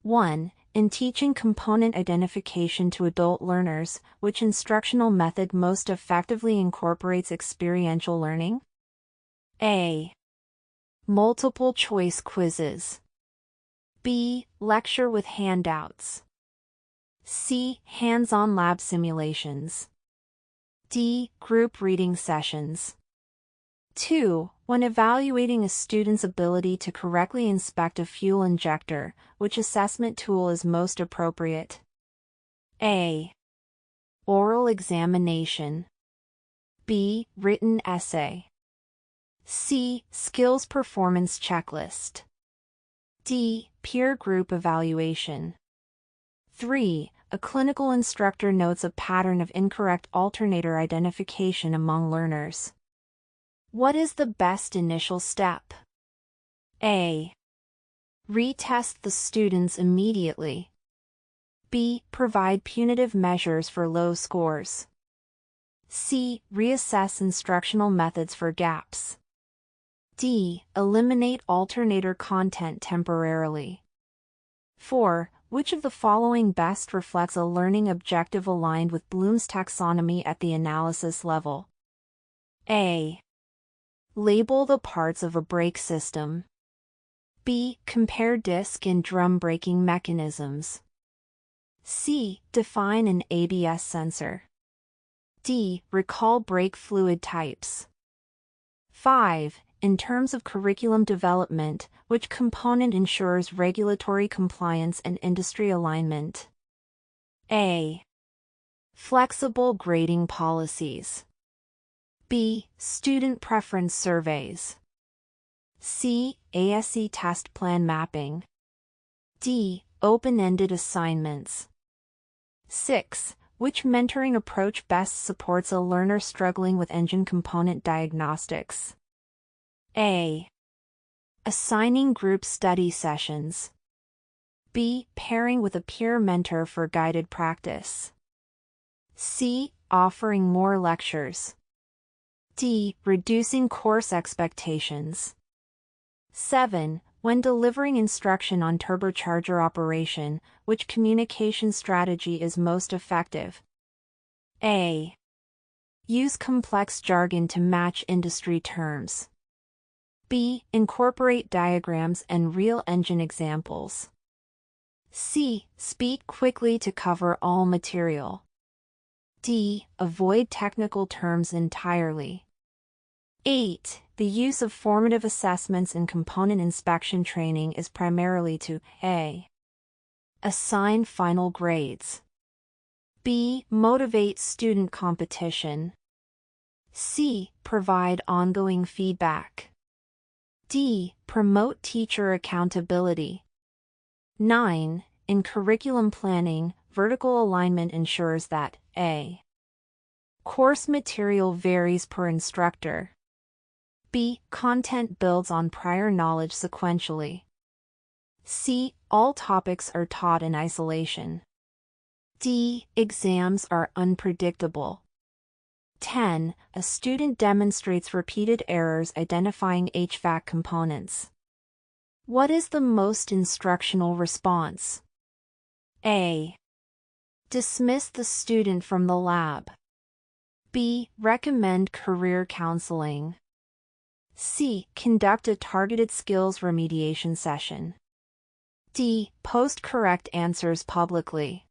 1. In teaching component identification to adult learners, which instructional method most effectively incorporates experiential learning? A. Multiple choice quizzes. B. Lecture with handouts. C. Hands-on lab simulations. D. Group reading sessions. 2. When evaluating a student's ability to correctly inspect a fuel injector, which assessment tool is most appropriate? A. Oral examination. B. Written essay. C. Skills performance checklist. D. Peer group evaluation. 3. A clinical instructor notes a pattern of incorrect alternator identification among learners. What is the best initial step? A. Retest the students immediately. B. Provide punitive measures for low scores. C. Reassess instructional methods for gaps. D. Eliminate alternator content temporarily. 4. Which of the following best reflects a learning objective aligned with Bloom's taxonomy at the analysis level? A. Label the parts of a brake system. B. Compare disc and drum braking mechanisms. C. Define an ABS sensor. D. Recall brake fluid types. 5. In terms of curriculum development, which component ensures regulatory compliance and industry alignment? A. Flexible grading policies. B. Student preference surveys. C. ASE test plan mapping. D. Open-ended assignments. 6. Which mentoring approach best supports a learner struggling with engine component diagnostics? A. Assigning group study sessions. B. Pairing with a peer mentor for guided practice. C. Offering more lectures. D. Reducing course expectations. 7. When delivering instruction on turbocharger operation, which communication strategy is most effective? A. Use complex jargon to match industry terms. B. Incorporate diagrams and real engine examples. C. Speak quickly to cover all material. D. Avoid technical terms entirely. 8. The use of formative assessments in component inspection training is primarily to A. Assign final grades. B. Motivate student competition. C. Provide ongoing feedback. D. Promote teacher accountability. 9. In curriculum planning, vertical alignment ensures that A. Course material varies per instructor. B. Content builds on prior knowledge sequentially. C. All topics are taught in isolation. D. Exams are unpredictable. 10. A student demonstrates repeated errors identifying HVAC components. What is the most instructional response? A. Dismiss the student from the lab. B. Recommend career counseling. C. Conduct a targeted skills remediation session. D. Post correct answers publicly.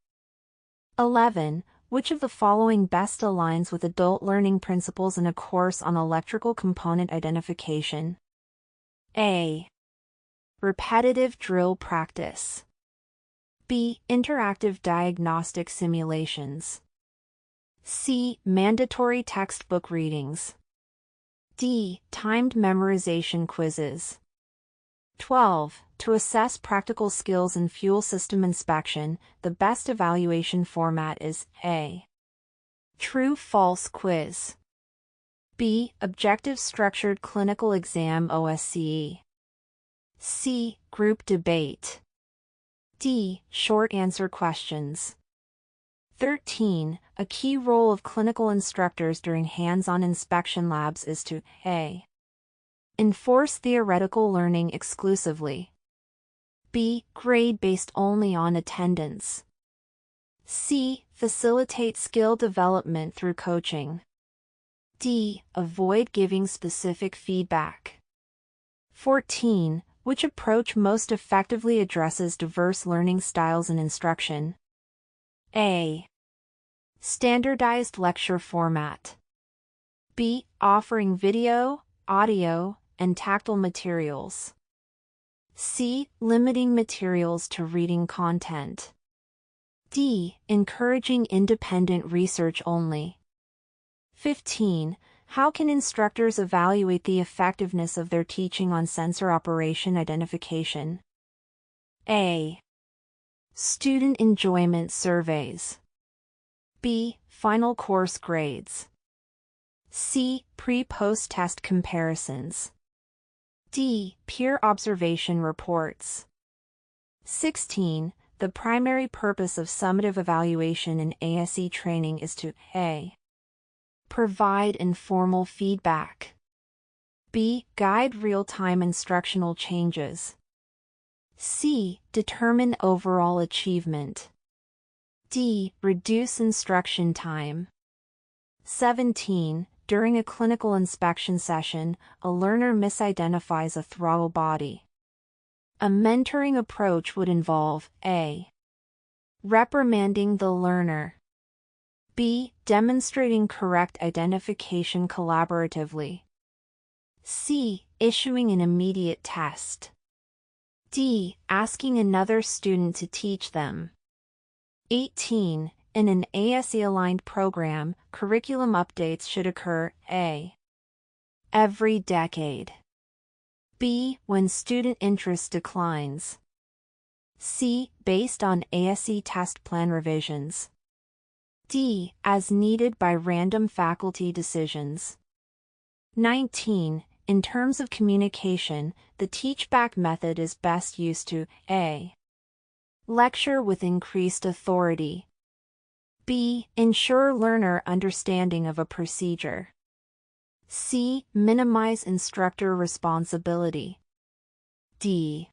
11. Which of the following best aligns with adult learning principles in a course on electrical component identification? A. Repetitive drill practice. B. Interactive diagnostic simulations. C. Mandatory textbook readings. D. Timed memorization quizzes. 12. To assess practical skills in fuel system inspection, the best evaluation format is A. True-false quiz. B. Objective structured clinical exam OSCE. C. Group debate. D. Short answer questions. 13. A key role of clinical instructors during hands-on inspection labs is to A. Enforce theoretical learning exclusively. B. Grade based only on attendance. C. Facilitate skill development through coaching. D. Avoid giving specific feedback. 14. Which approach most effectively addresses diverse learning styles in instruction? A. Standardized lecture format. B. Offering video, audio, and tactile materials. C. Limiting materials to reading content. D. Encouraging independent research only. 15. How can instructors evaluate the effectiveness of their teaching on sensor operation identification? A. Student enjoyment surveys. B. Final course grades. C. Pre-post test comparisons. D. Peer observation reports. 16. The primary purpose of summative evaluation in ASE training is to A. Provide informal feedback. B. Guide real-time instructional changes. C. Determine overall achievement. D. Reduce instruction time. 17. During a clinical inspection session, a learner misidentifies a throttle body. A mentoring approach would involve A. Reprimanding the learner. B. Demonstrating correct identification collaboratively. C. Issuing an immediate test. D. Asking another student to teach them. 18. In an ASE-aligned program, curriculum updates should occur A. Every decade. B. When student interest declines. C. Based on ASE test plan revisions. D. As needed by random faculty decisions. 19. In terms of communication, the teach-back method is best used to A. Lecture with increased authority. B. Ensure learner understanding of a procedure. C. Minimize instructor responsibility. D.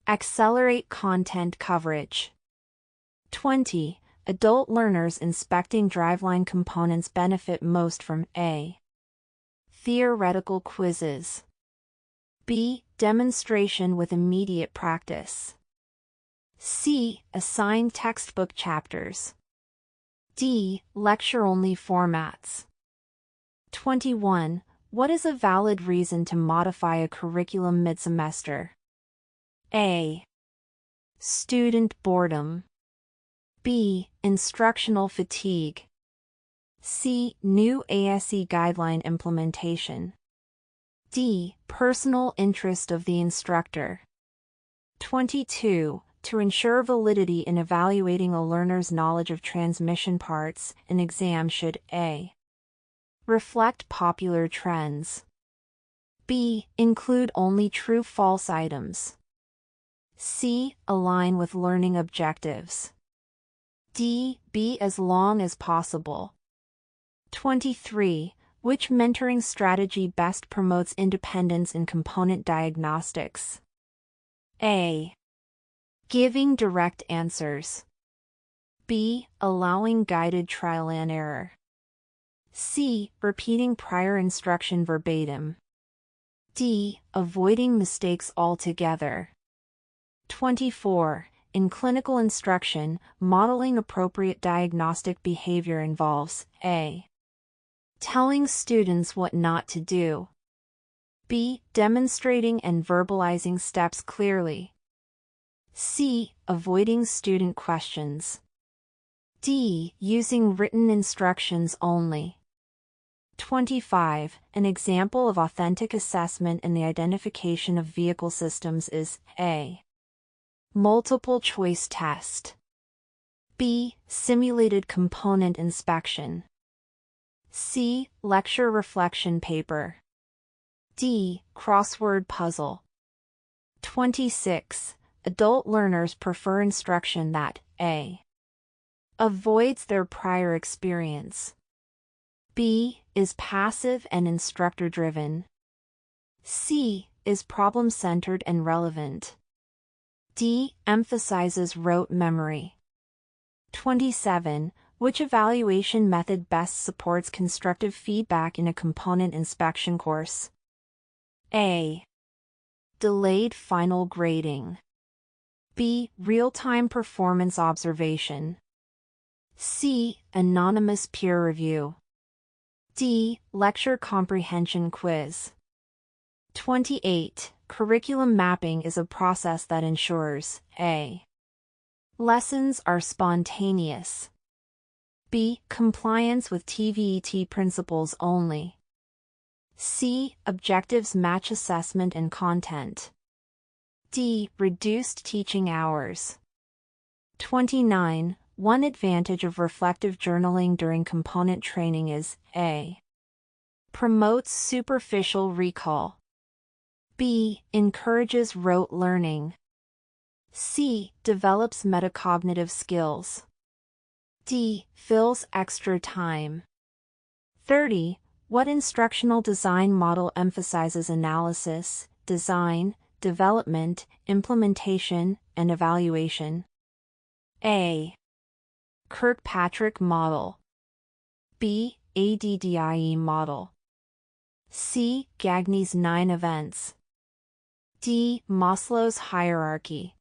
Accelerate content coverage. 20. Adult learners inspecting driveline components benefit most from A. Theoretical quizzes. B. Demonstration with immediate practice. C. Assigned textbook chapters. D. Lecture-only formats. 21. What is a valid reason to modify a curriculum mid-semester? A. Student boredom. B. Instructional fatigue. C. New ASE guideline implementation. D. Personal interest of the instructor. 22. To ensure validity in evaluating a learner's knowledge of transmission parts, an exam should A. Reflect popular trends. B. Include only true-false items. C. Align with learning objectives. D. Be as long as possible. 23. Which mentoring strategy best promotes independence in component diagnostics? A. Giving direct answers. B. Allowing guided trial and error. C. Repeating prior instruction verbatim. D. Avoiding mistakes altogether. 24. In clinical instruction, modeling appropriate diagnostic behavior involves A. Telling students what not to do. B. Demonstrating and verbalizing steps clearly. C. Avoiding student questions. D. Using written instructions only. 25. An example of authentic assessment in the identification of vehicle systems is A. Multiple choice test. B. Simulated component inspection. C. Lecture reflection paper. D. Crossword puzzle. 26. Adult learners prefer instruction that A. Avoids their prior experience. B. Is passive and instructor-driven. C. Is problem-centered and relevant. D. Emphasizes rote memory. 27. Which evaluation method best supports constructive feedback in a component inspection course? A. Delayed final grading. B. Real-time performance observation. C. Anonymous peer review. D. Lecture comprehension quiz. 28. Curriculum mapping is a process that ensures A. Lessons are spontaneous. B. Compliance with TVET principles only. C. Objectives match assessment and content. D. Reduced teaching hours. 29. One advantage of reflective journaling during component training is A. Promotes superficial recall. B. Encourages rote learning. C. Develops metacognitive skills. D. Fills extra time. 30. What instructional design model emphasizes analysis, design, development, implementation, and evaluation? A. Kirkpatrick model. B. ADDIE model. C. Gagne's 9 events. D. Maslow's hierarchy.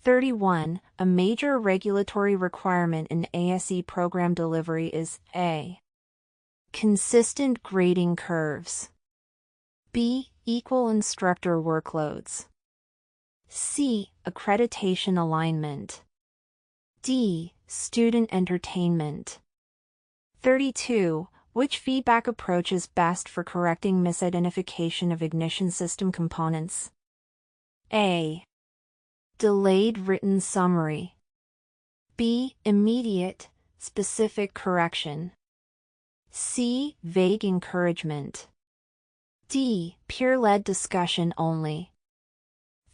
31. A major regulatory requirement in ASE program delivery is A. Consistent grading curves. B. Equal instructor workloads. C. Accreditation alignment. D. Student entertainment. 32. Which feedback approach is best for correcting misidentification of ignition system components? A. Delayed written summary. B. Immediate, specific correction. C. Vague encouragement. D. Peer-led discussion only.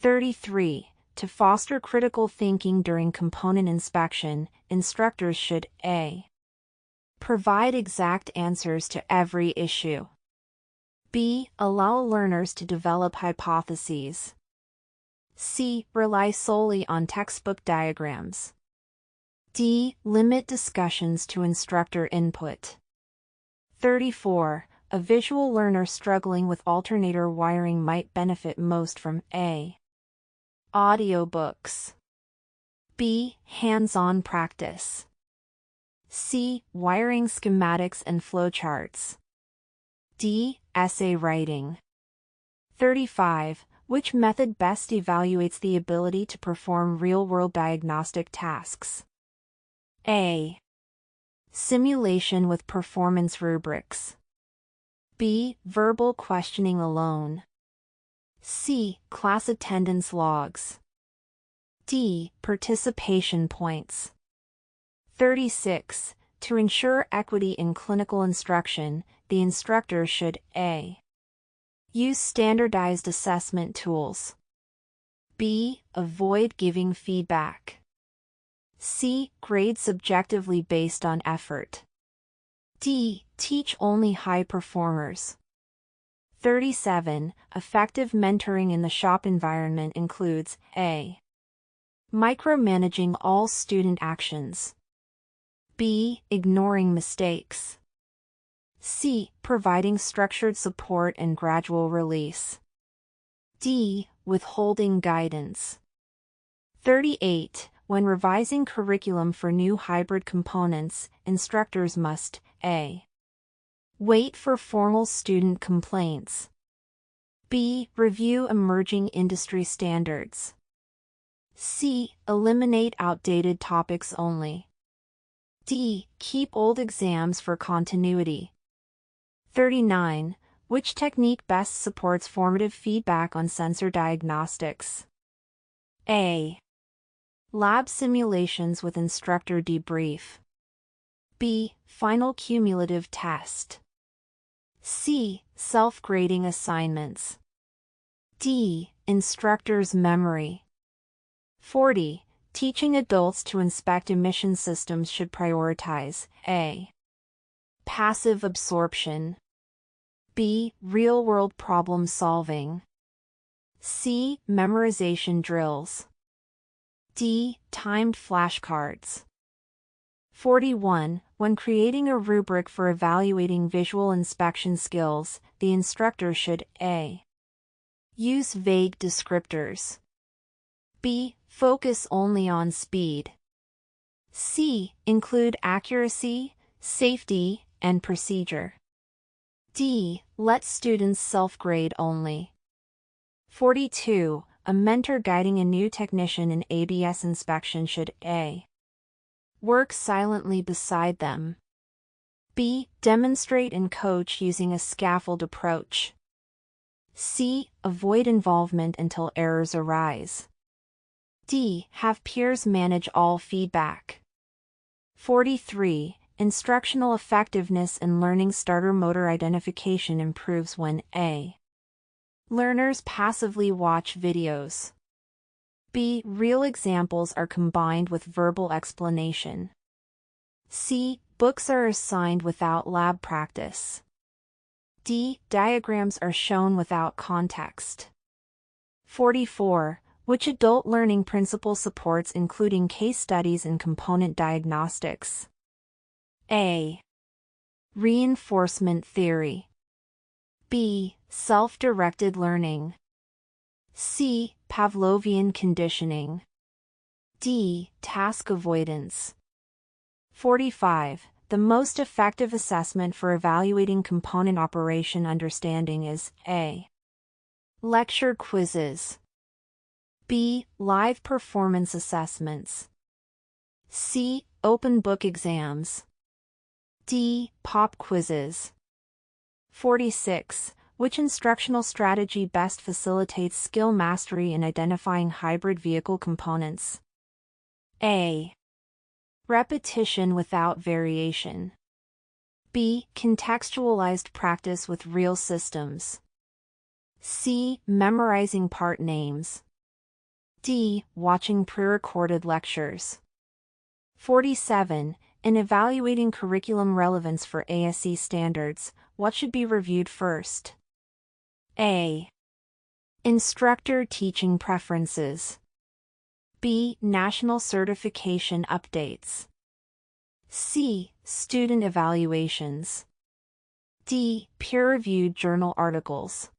33. To foster critical thinking during component inspection, instructors should A. Provide exact answers to every issue. B. Allow learners to develop hypotheses. C. Rely solely on textbook diagrams. D. Limit discussions to instructor input. 34. A visual learner struggling with alternator wiring might benefit most from A. Audiobooks. B. Hands-on practice. C. Wiring schematics and flowcharts. D. Essay writing. 35. Which method best evaluates the ability to perform real-world diagnostic tasks? A. Simulation with performance rubrics. B. Verbal questioning alone. C. Class attendance logs. D. Participation points. 36. To ensure equity in clinical instruction, the instructor should A. Use standardized assessment tools. B. Avoid giving feedback. C. Grade subjectively based on effort. D. Teach only high performers. 37. Effective mentoring in the shop environment includes A. Micromanaging all student actions. B. Ignoring mistakes. C. Providing structured support and gradual release. D. Withholding guidance. 38. When revising curriculum for new hybrid components, instructors must A. Wait for formal student complaints. B. Review emerging industry standards. C. Eliminate outdated topics only. D. Keep old exams for continuity. 39. Which technique best supports formative feedback on sensor diagnostics? A. Lab simulations with instructor debrief. B. Final cumulative test. C. Self-grading assignments. D. Instructor's memory. 40. Teaching adults to inspect emission systems should prioritize A. Passive absorption. B. Real-world problem solving. C. Memorization drills. D. Timed flashcards. 41. When creating a rubric for evaluating visual inspection skills, the instructor should A. Use vague descriptors. B. Focus only on speed. C. Include accuracy, safety, and procedure. D. Let students self-grade only. 42. A mentor guiding a new technician in ABS inspection should A. Work silently beside them. B. Demonstrate and coach using a scaffold approach. C. Avoid involvement until errors arise. D. Have peers manage all feedback. 43. Instructional effectiveness in learning starter motor identification improves when A. Learners passively watch videos. B. Real examples are combined with verbal explanation. C. Books are assigned without lab practice. D. Diagrams are shown without context. 44. Which adult learning principle supports including case studies in component diagnostics? A. Reinforcement theory. B. Self-directed learning. C. Pavlovian conditioning. D. Task avoidance. 45. The most effective assessment for evaluating component operation understanding is A. Lecture quizzes. B. Live performance assessments. C. Open book exams. D. Pop quizzes. 46. Which instructional strategy best facilitates skill mastery in identifying hybrid vehicle components? A. Repetition without variation. B. Contextualized practice with real systems. C. Memorizing part names. D. Watching pre-recorded lectures. 47. In evaluating curriculum relevance for ASE standards, what should be reviewed first? A. Instructor teaching preferences. B. National certification updates. C. Student evaluations. D. Peer-reviewed journal articles.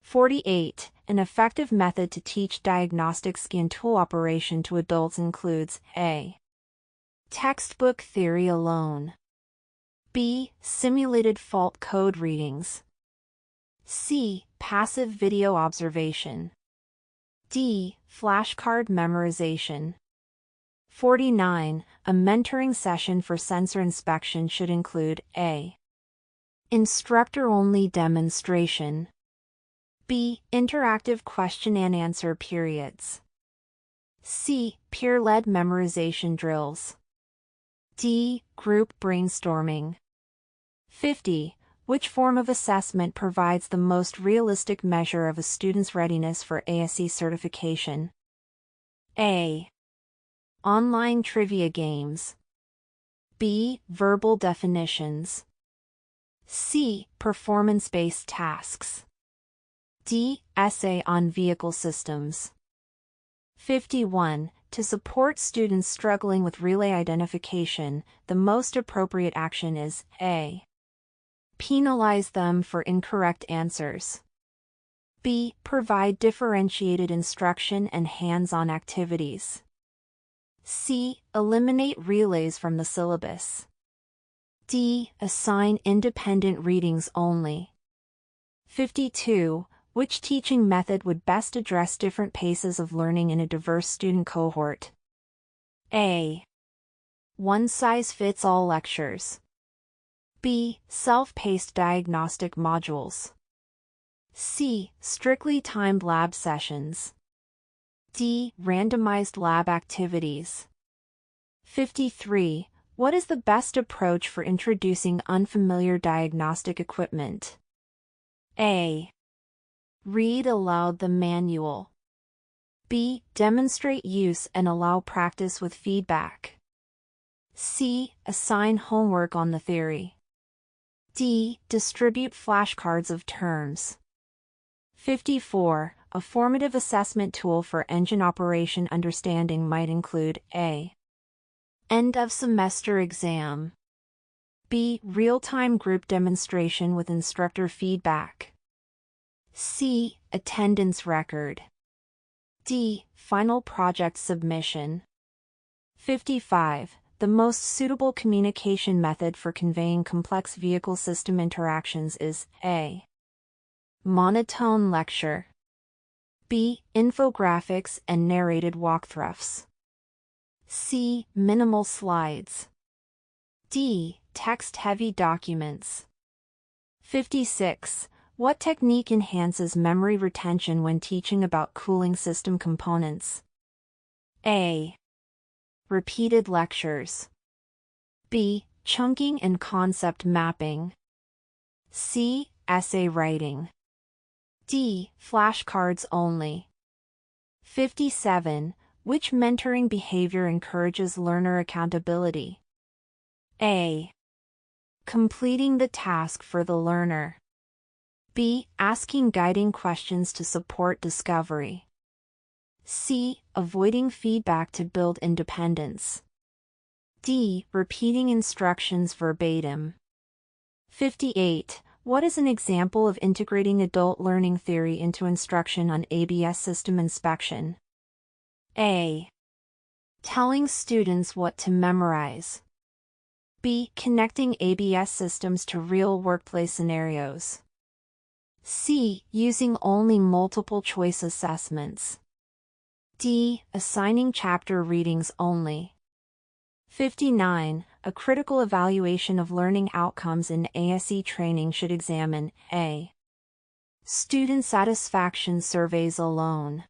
48. An effective method to teach diagnostic scan tool operation to adults includes A. Textbook theory alone. B. Simulated fault code readings. C. Passive video observation. D. Flashcard memorization. 49. A mentoring session for sensor inspection should include A. Instructor-only demonstration. B. Interactive question and answer periods. C. Peer-led memorization drills. D. Group brainstorming. 50. Which form of assessment provides the most realistic measure of a student's readiness for ASE certification? A. Online trivia games. B. Verbal definitions. C. Performance-based tasks. D. Essay on vehicle systems. 51. To support students struggling with relay identification, the most appropriate action is A. Penalize them for incorrect answers. B. Provide differentiated instruction and hands-on activities. C. Eliminate relays from the syllabus. D. Assign independent readings only. 52. Which teaching method would best address different paces of learning in a diverse student cohort? A. One-size-fits-all lectures. B. Self-paced diagnostic modules. C. Strictly timed lab sessions. D. Randomized lab activities. 53. What is the best approach for introducing unfamiliar diagnostic equipment? A. Read aloud the manual. B. Demonstrate use and allow practice with feedback. C. Assign homework on the theory. D. Distribute flashcards of terms. 54. A formative assessment tool for engine operation understanding might include A. End of semester exam. B. Real-time group demonstration with instructor feedback. C. Attendance record. D. Final project submission. 55. The most suitable communication method for conveying complex vehicle system interactions is A. Monotone lecture. B. Infographics and narrated walkthroughs. C. Minimal slides. D. Text-heavy documents. 56. What technique enhances memory retention when teaching about cooling system components? A. Repeated lectures. B. Chunking and concept mapping. C. Essay writing. D. Flashcards only. 57. Which mentoring behavior encourages learner accountability? A. Completing the task for the learner. B. Asking guiding questions to support discovery. C. Avoiding feedback to build independence. D. Repeating instructions verbatim. 58. What is an example of integrating adult learning theory into instruction on ABS system inspection? A. Telling students what to memorize. B. Connecting ABS systems to real workplace scenarios. C. Using only multiple choice assessments. D. Assigning chapter readings only. 59. A critical evaluation of learning outcomes in ASE training should examine A. Student satisfaction surveys alone.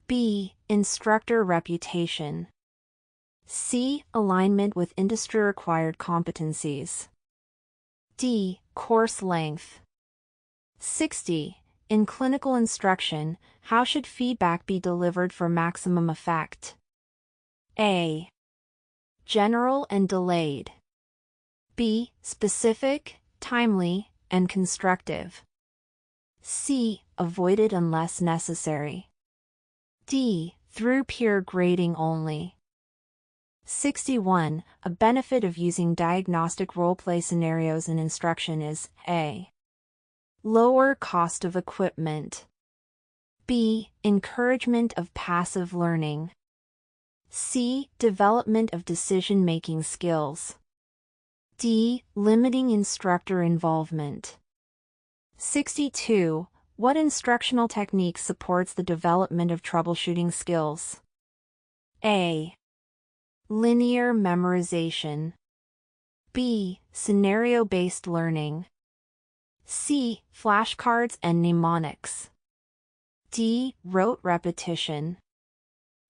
B. Instructor reputation. C. Alignment with industry-required competencies. D. Course length. 60. In clinical instruction, how should feedback be delivered for maximum effect? A. General and delayed. B. Specific, timely, and constructive. C. Avoided unless necessary. D. Through peer grading only. 61. A benefit of using diagnostic role-play scenarios in instruction is A. Lower cost of equipment. B. Encouragement of passive learning. C. Development of decision-making skills. D. Limiting instructor involvement. 62. What instructional technique supports the development of troubleshooting skills? A. Linear memorization. B. Scenario-based learning. C. Flashcards and mnemonics. D. Rote repetition.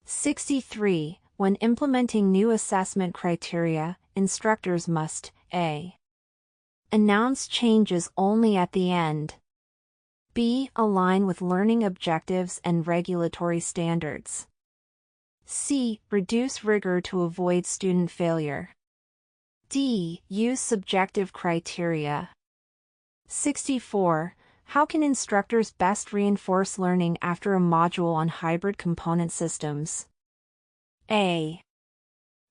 63. When implementing new assessment criteria, instructors must A. Announce changes only at the end. B. Align with learning objectives and regulatory standards. C. Reduce rigor to avoid student failure. D. Use subjective criteria. 64. How can instructors best reinforce learning after a module on hybrid component systems? A.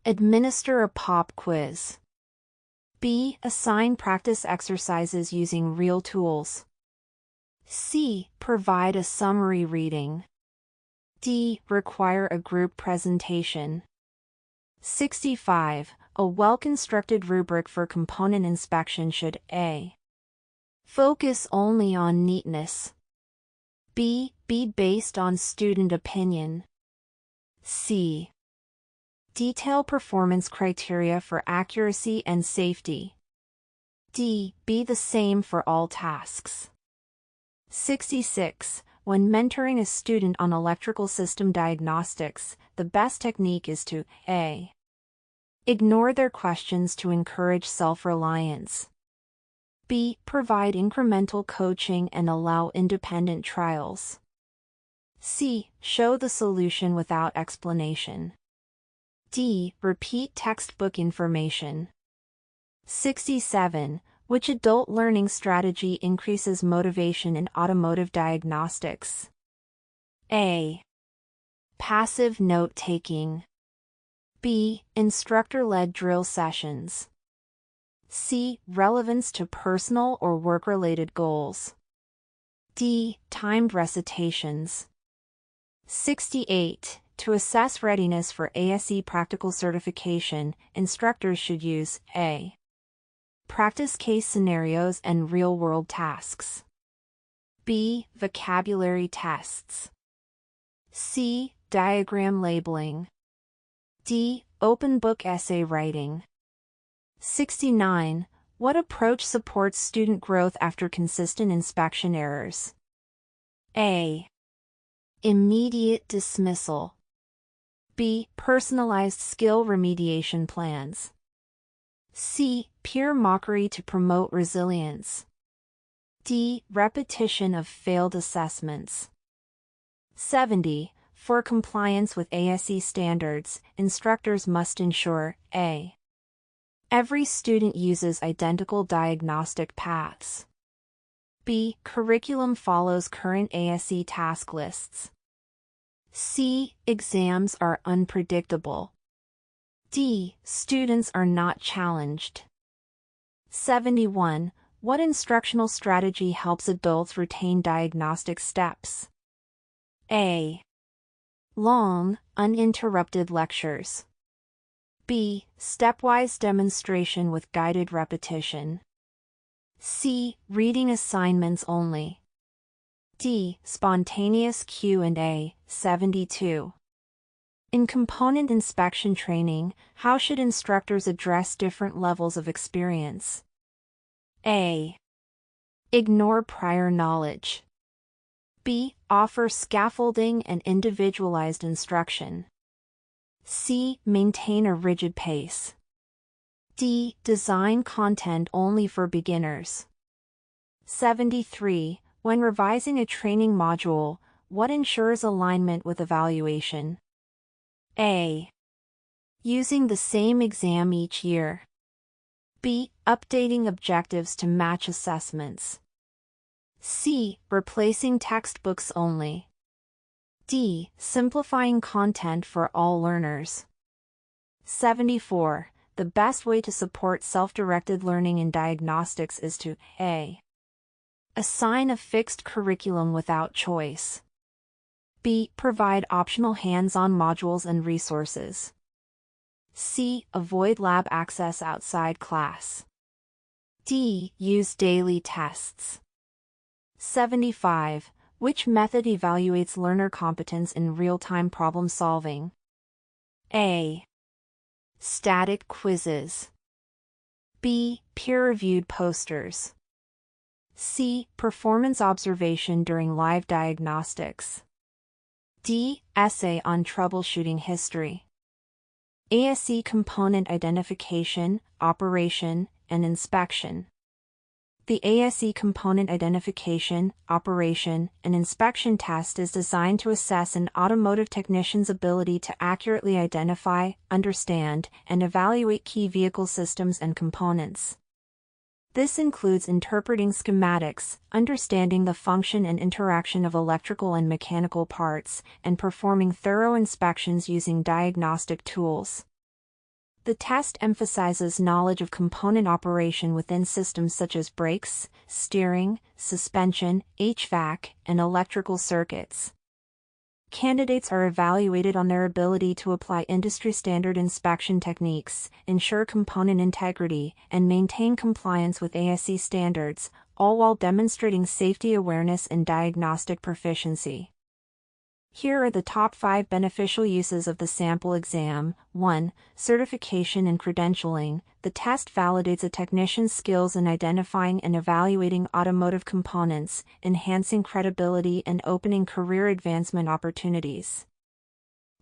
Administer a pop quiz. B. Assign practice exercises using real tools. C. Provide a summary reading. D. Require a group presentation. 65. A well-constructed rubric for component inspection should A. Focus only on neatness. B. Be based on student opinion. C. Detail performance criteria for accuracy and safety. D. Be the same for all tasks. 66. When mentoring a student on electrical system diagnostics, the best technique is to A. Ignore their questions to encourage self-reliance. B. Provide incremental coaching and allow independent trials. C. Show the solution without explanation. D. Repeat textbook information. 67. Which adult learning strategy increases motivation in automotive diagnostics? A. Passive note-taking. B. Instructor-led drill sessions. C. Relevance to personal or work-related goals. D. Timed recitations. 68. To assess readiness for ASE practical certification, instructors should use A. Practice case scenarios and real-world tasks. B. Vocabulary tests. C. Diagram labeling. D. Open book essay writing. 69. What approach supports student growth after consistent inspection errors? A. Immediate dismissal. B. Personalized skill remediation plans. C. Peer mockery to promote resilience. D. Repetition of failed assessments. 70. For compliance with ASE standards, instructors must ensure A. Every student uses identical diagnostic paths. B. Curriculum follows current ASE task lists. C. Exams are unpredictable. D. Students are not challenged. 71. What instructional strategy helps adults retain diagnostic steps? A. Long, uninterrupted lectures. B. Stepwise demonstration with guided repetition. C. Reading assignments only. D. Spontaneous Q&A. 72. In component inspection training, how should instructors address different levels of experience? A. Ignore prior knowledge. B. Offer scaffolding and individualized instruction. C. Maintain a rigid pace. D. Design content only for beginners. 73. When revising a training module, what ensures alignment with evaluation? A. Using the same exam each year. B. Updating objectives to match assessments. C. Replacing textbooks only. D. Simplifying content for all learners. 74. The best way to support self-directed learning in diagnostics is to A. Assign a fixed curriculum without choice. B. Provide optional hands-on modules and resources. C. Avoid lab access outside class. D. Use daily tests. 75. Which method evaluates learner competence in real-time problem solving? A. Static quizzes. B. Peer-reviewed posters. C. Performance observation during live diagnostics. D. Essay on troubleshooting history. ASE Component Identification, Operation, and Inspection. The ASE Component Identification, Operation, and Inspection test is designed to assess an automotive technician's ability to accurately identify, understand, and evaluate key vehicle systems and components. This includes interpreting schematics, understanding the function and interaction of electrical and mechanical parts, and performing thorough inspections using diagnostic tools. The test emphasizes knowledge of component operation within systems such as brakes, steering, suspension, HVAC, and electrical circuits. Candidates are evaluated on their ability to apply industry-standard inspection techniques, ensure component integrity, and maintain compliance with ASE standards, all while demonstrating safety awareness and diagnostic proficiency. Here are the top 5 beneficial uses of the sample exam. 1. Certification and credentialing. The test validates a technician's skills in identifying and evaluating automotive components, enhancing credibility and opening career advancement opportunities.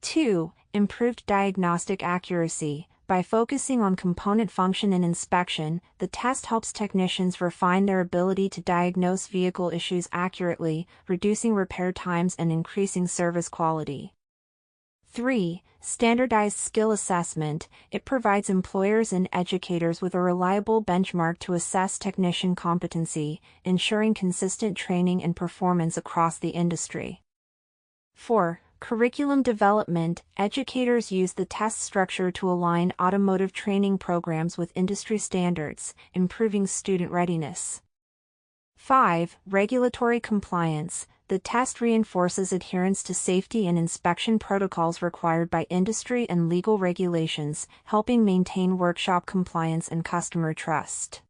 2. Improved diagnostic accuracy. By focusing on component function and inspection, the test helps technicians refine their ability to diagnose vehicle issues accurately, reducing repair times and increasing service quality. 3. Standardized skill assessment. It provides employers and educators with a reliable benchmark to assess technician competency, ensuring consistent training and performance across the industry. 4. Curriculum development. Educators use the test structure to align automotive training programs with industry standards, improving student readiness. 5. Regulatory compliance. The test reinforces adherence to safety and inspection protocols required by industry and legal regulations, helping maintain workshop compliance and customer trust.